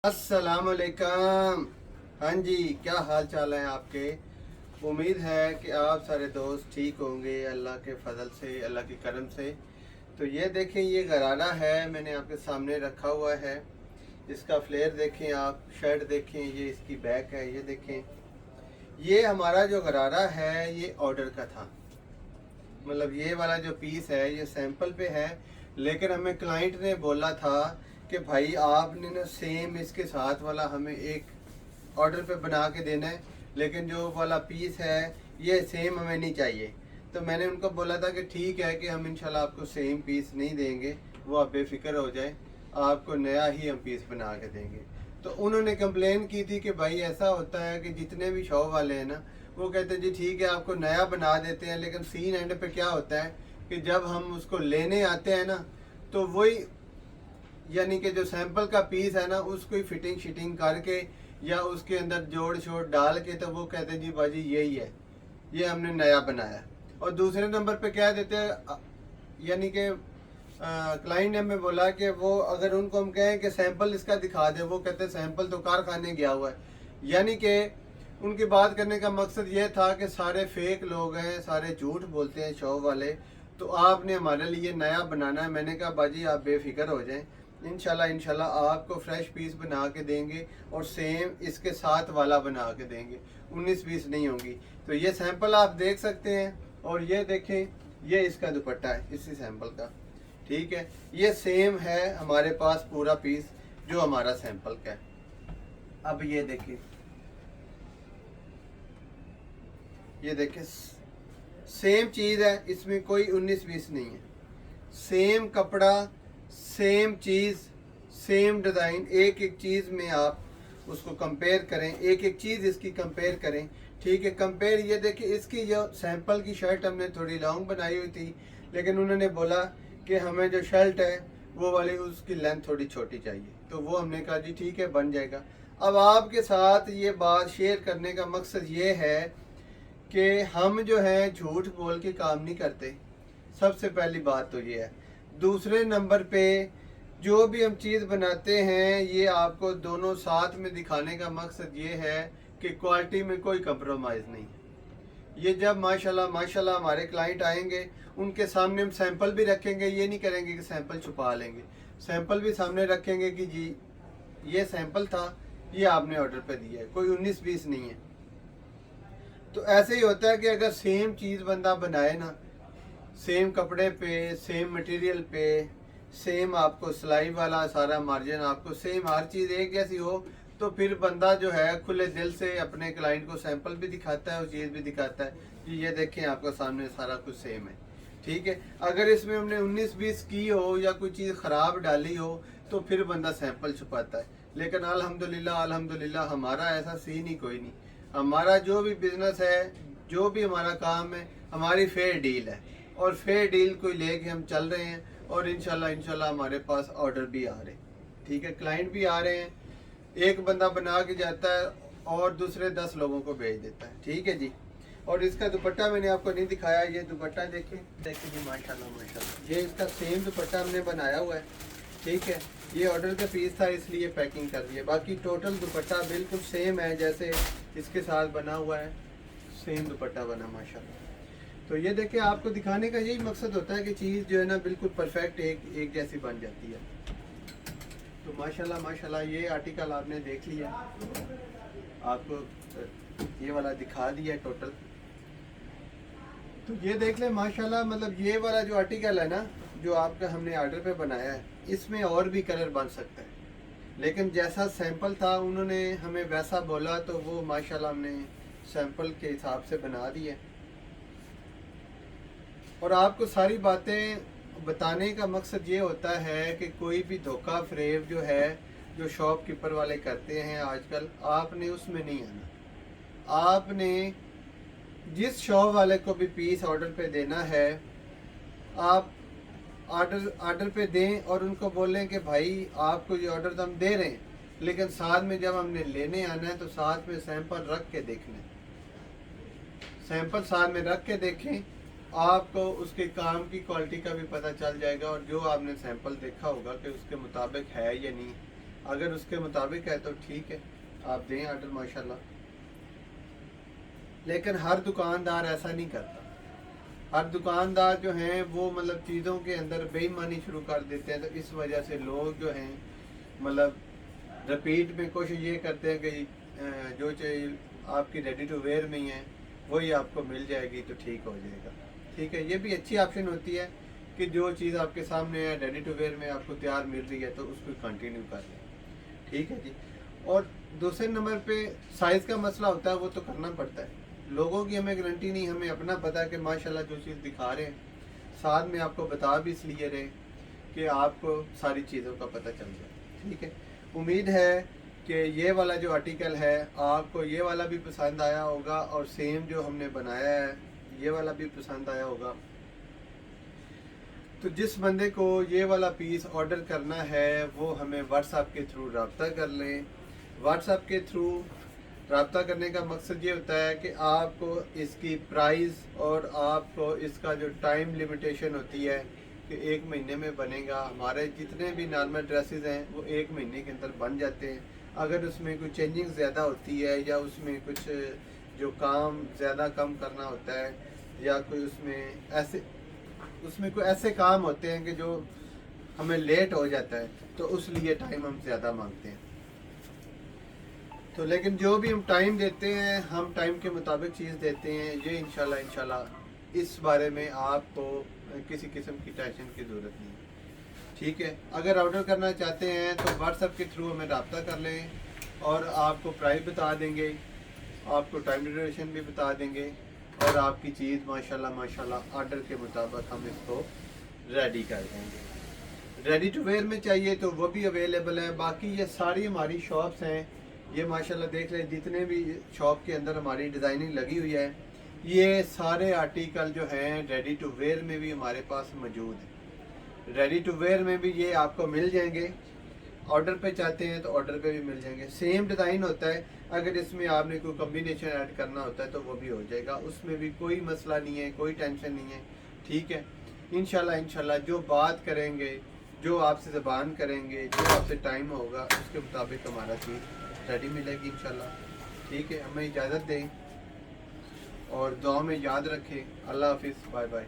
अस्सलाम वालेकुम। हाँ जी, क्या हाल चाल है आपके। उम्मीद है कि आप सारे दोस्त ठीक होंगे अल्लाह के फजल से, अल्लाह के करम से। तो ये देखें, ये गरारा है, मैंने आपके सामने रखा हुआ है। इसका फ्लेयर देखें, आप शर्ट देखें, ये इसकी बैक है। ये देखें, ये हमारा जो गरारा है ये ऑर्डर का था। मतलब ये वाला जो पीस है ये सैंपल पे है, लेकिन हमें क्लाइंट ने बोला था कि भाई आपने ना सेम इसके साथ वाला हमें एक ऑर्डर पे बना के देना है, लेकिन जो वाला पीस है ये सेम हमें नहीं चाहिए। तो मैंने उनको बोला था कि ठीक है कि हम इंशाल्लाह आपको सेम पीस नहीं देंगे, वो आप बेफिक्र हो जाए, आपको नया ही हम पीस बना के देंगे। तो उन्होंने कंप्लेन की थी कि भाई ऐसा होता है कि जितने भी शॉप वाले हैं ना, वो कहते हैं जी ठीक है आपको नया बना देते हैं, लेकिन सीन एंड पे क्या होता है कि जब हम उसको लेने आते हैं ना, तो वही यानी कि जो सैंपल का पीस है ना उसको ही फिटिंग शिटिंग करके या उसके अंदर जोड़ शोड़ डाल के, तो वो कहते हैं जी बाजी यही है, ये हमने नया बनाया। और दूसरे नंबर पे क्या देते हैं, यानी कि क्लाइंट ने हमें बोला कि वो अगर उनको हम कहें कि सैंपल इसका दिखा दे, वो कहते हैं सैंपल तो कारखाने गया हुआ है। यानी कि उनकी बात करने का मकसद ये था कि सारे फेक लोग हैं, सारे झूठ बोलते हैं शॉप वाले, तो आपने हमारे लिए नया बनाना है। मैंने कहा बाजी आप बेफिक्र हो जाएं, इंशाल्लाह इंशाल्लाह आपको फ्रेश पीस बना के देंगे और सेम इसके साथ वाला बना के देंगे, 19-20 नहीं होंगी। तो ये सैंपल आप देख सकते हैं, और ये देखें, ये इसका दुपट्टा है इसी सैंपल का, ठीक है। ये सेम है हमारे पास पूरा पीस जो हमारा सैंपल का है। अब ये देखिए, ये देखिए सेम चीज़ है, इसमें कोई 19-20 नहीं है। सेम कपड़ा, सेम चीज़, सेम डिज़ाइन, एक एक चीज़ में आप उसको कंपेयर करें, एक एक चीज़ इसकी कंपेयर करें, ठीक है। कंपेयर ये देखिए, इसकी जो सैंपल की शर्ट हमने थोड़ी लॉन्ग बनाई हुई थी, लेकिन उन्होंने बोला कि हमें जो शर्ट है वो वाली उसकी लेंथ थोड़ी छोटी चाहिए, तो वो हमने कहा जी ठीक है बन जाएगा। अब आपके साथ ये बात शेयर करने का मकसद ये है कि हम जो है झूठ बोल के काम नहीं करते, सबसे पहली बात तो ये है। दूसरे नंबर पे जो भी हम चीज़ बनाते हैं ये आपको दोनों साथ में दिखाने का मकसद ये है कि क्वालिटी में कोई कंप्रोमाइज़ नहीं है। ये जब माशाल्लाह माशाल्लाह हमारे क्लाइंट आएंगे, उनके सामने हम सैंपल भी रखेंगे, ये नहीं करेंगे कि सैंपल छुपा लेंगे, सैंपल भी सामने रखेंगे कि जी ये सैंपल था, ये आपने ऑर्डर पे दिया है, कोई 19-20 नहीं है। तो ऐसे ही होता है कि अगर सेम चीज़ बंदा बनाए ना, सेम कपड़े पे, सेम मटेरियल पे, सेम आपको सिलाई वाला सारा मार्जिन, आपको सेम हर चीज़ एक जैसी हो, तो फिर बंदा जो है खुले दिल से अपने क्लाइंट को सैंपल भी दिखाता है और चीज़ भी दिखाता है कि ये देखें आपका सामने सारा कुछ सेम है, ठीक है। अगर इसमें हमने 19-20 की हो या कोई चीज़ ख़राब डाली हो तो फिर बंदा सैंपल छुपाता है। लेकिन अल्हम्दुलिल्लाह अल्हम्दुलिल्लाह हमारा ऐसा सीन ही कोई नहीं। हमारा जो भी बिज़नेस है, जो भी हमारा काम है, हमारी फेयर डील है, और फेयर डील को लेके हम चल रहे हैं, और इंशाल्लाह इंशाल्लाह हमारे पास ऑर्डर भी आ रहे हैं, ठीक है, क्लाइंट भी आ रहे हैं। एक बंदा बना के जाता है और दूसरे 10 लोगों को भेज देता है, ठीक है जी। और इसका दुपट्टा मैंने आपको नहीं दिखाया, ये दुपट्टा देखिए देखिए जी, माशाल्लाह माशाल्लाह, ये इसका सेम दुपट्टा हमने बनाया हुआ है, ठीक है। ये ऑर्डर का पीस था इसलिए पैकिंग कर दिया, बाकी टोटल दुपट्टा बिल्कुल सेम है जैसे इसके साथ बना हुआ है, सेम दुपट्टा बना माशाल्लाह। तो ये देखिए, आपको दिखाने का यही मकसद होता है कि चीज़ जो है ना बिल्कुल परफेक्ट एक जैसी बन जाती है। तो माशाल्लाह माशाल्लाह ये आर्टिकल आपने देख लिया, आपको ये वाला दिखा दिया टोटल। तो ये देख लें माशाल्लाह, मतलब ये वाला जो आर्टिकल है ना जो आपका हमने ऑर्डर पे बनाया है, इसमें और भी कलर बन सकता है, लेकिन जैसा सैंपल था उन्होंने हमें वैसा बोला, तो वो माशाल्लाह हमने सैंपल के हिसाब से बना दिया। और आपको सारी बातें बताने का मकसद ये होता है कि कोई भी धोखा फरेब जो है, जो शॉपकीपर वाले करते हैं आजकल, आपने उसमें नहीं आना। आपने जिस शॉप वाले को भी पीस ऑर्डर पे देना है, आप ऑर्डर पे दें और उनको बोलें कि भाई आपको ये ऑर्डर तो हम दे रहे हैं, लेकिन साथ में जब हमने लेने आना है तो साथ में सैंपल रख के देखना है, सैंपल साथ में रख के देखें, आपको उसके काम की क्वालिटी का भी पता चल जाएगा, और जो आपने सैंपल देखा होगा कि उसके मुताबिक है या नहीं, اگر اس کے مطابق ہے تو ٹھیک ہے، آپ دیں آرڈر ماشاءاللہ. لیکن ہر دکاندار ایسا نہیں کرتا. ہر دکاندار جو ہیں وہ مطلب چیزوں کے اندر بے ایمانی شروع کر دیتے ہیں، تو اس وجہ سے لوگ جو ہیں مطلب رپیٹ میں کوشش یہ کرتے ہیں کہ جو چیز آپ کی ریڈی ٹو ویئر میں ہی ہے وہی آپ کو مل جائے گی تو ٹھیک ہو جائے گا. ٹھیک ہے، یہ بھی اچھی آپشن ہوتی ہے کہ جو چیز آپ کے سامنے ہے ریڈی ٹو ویئر میں آپ کو تیار مل رہی ہے تو اس کو کنٹینیو کر لیں. ٹھیک ہے جی. اور دوسرے نمبر پہ سائز کا مسئلہ ہوتا ہے، وہ تو کرنا پڑتا ہے. لوگوں کی ہمیں گارنٹی نہیں، ہمیں اپنا پتہ ہے کہ ماشاءاللہ جو چیز دکھا رہے ہیں ساتھ میں آپ کو بتا بھی اس لیے رہے کہ آپ کو ساری چیزوں کا پتہ چل جائے. ٹھیک ہے، امید ہے کہ یہ والا جو آرٹیکل ہے آپ کو یہ والا بھی پسند آیا ہوگا، اور سیم جو ہم نے بنایا ہے یہ والا بھی پسند آیا ہوگا. تو جس بندے کو یہ والا پیس آرڈر کرنا ہے وہ ہمیں واٹس ایپ کے تھرو رابطہ کر لیں. واٹس ایپ کے تھرو رابطہ کرنے کا مقصد یہ ہوتا ہے کہ آپ کو اس کی پرائز اور آپ کو اس کا جو ٹائم لیمیٹیشن ہوتی ہے کہ 1 مہینے میں بنے گا. ہمارے جتنے بھی نارمل ڈریسز ہیں وہ 1 مہینے کے اندر بن جاتے ہیں. اگر اس میں کوئی چینجنگ زیادہ ہوتی ہے یا اس میں کچھ جو کام زیادہ کم کرنا ہوتا ہے یا کوئی اس میں کوئی ایسے کام ہوتے ہیں کہ جو ہمیں لیٹ ہو جاتا ہے تو اس لیے ٹائم ہم زیادہ مانگتے ہیں. تو لیکن جو بھی ہم ٹائم دیتے ہیں ہم ٹائم کے مطابق چیز دیتے ہیں. یہ انشاءاللہ اس بارے میں آپ کو کسی قسم کی ٹینشن کی ضرورت نہیں ہے. ٹھیک ہے، اگر آرڈر کرنا چاہتے ہیں تو واٹس ایپ کے تھرو ہمیں رابطہ کر لیں اور آپ کو پرائس بتا دیں گے، آپ کو ٹائم ڈیوریشن بھی بتا دیں گے، اور آپ کی چیز ماشاءاللہ آرڈر کے مطابق ہم اس کو ریڈی کر دیں گے. ریڈی ٹو ویئر میں چاہیے تو وہ بھی اویلیبل ہے. باقی یہ ساری ہماری شاپس ہیں، یہ ماشاءاللہ دیکھ لیں جتنے بھی شاپ کے اندر ہماری ڈیزائننگ لگی ہوئی ہے یہ سارے آرٹیکل جو ہیں ریڈی ٹو ویئر میں بھی ہمارے پاس موجود ہیں. ریڈی ٹو ویئر میں بھی یہ آپ کو مل جائیں گے. آرڈر پہ چاہتے ہیں تو آرڈر پہ بھی مل جائیں گے. سیم ڈیزائن ہوتا ہے، اگر اس میں آپ نے کوئی کمبینیشن ایڈ کرنا ہوتا ہے تو وہ بھی ہو جائے گا. اس میں بھی کوئی مسئلہ نہیں ہے، کوئی ٹینشن نہیں ہے. ٹھیک ہے، انشاءاللہ جو بات کریں گے، جو آپ سے زبان کریں گے، جو آپ سے ٹائم ہوگا اس کے مطابق ہمارا چیز ریڈی ملے گی انشاءاللہ. ٹھیک ہے، ہمیں اجازت دیں اور دعا میں یاد رکھیں. اللہ حافظ، بائے بائے.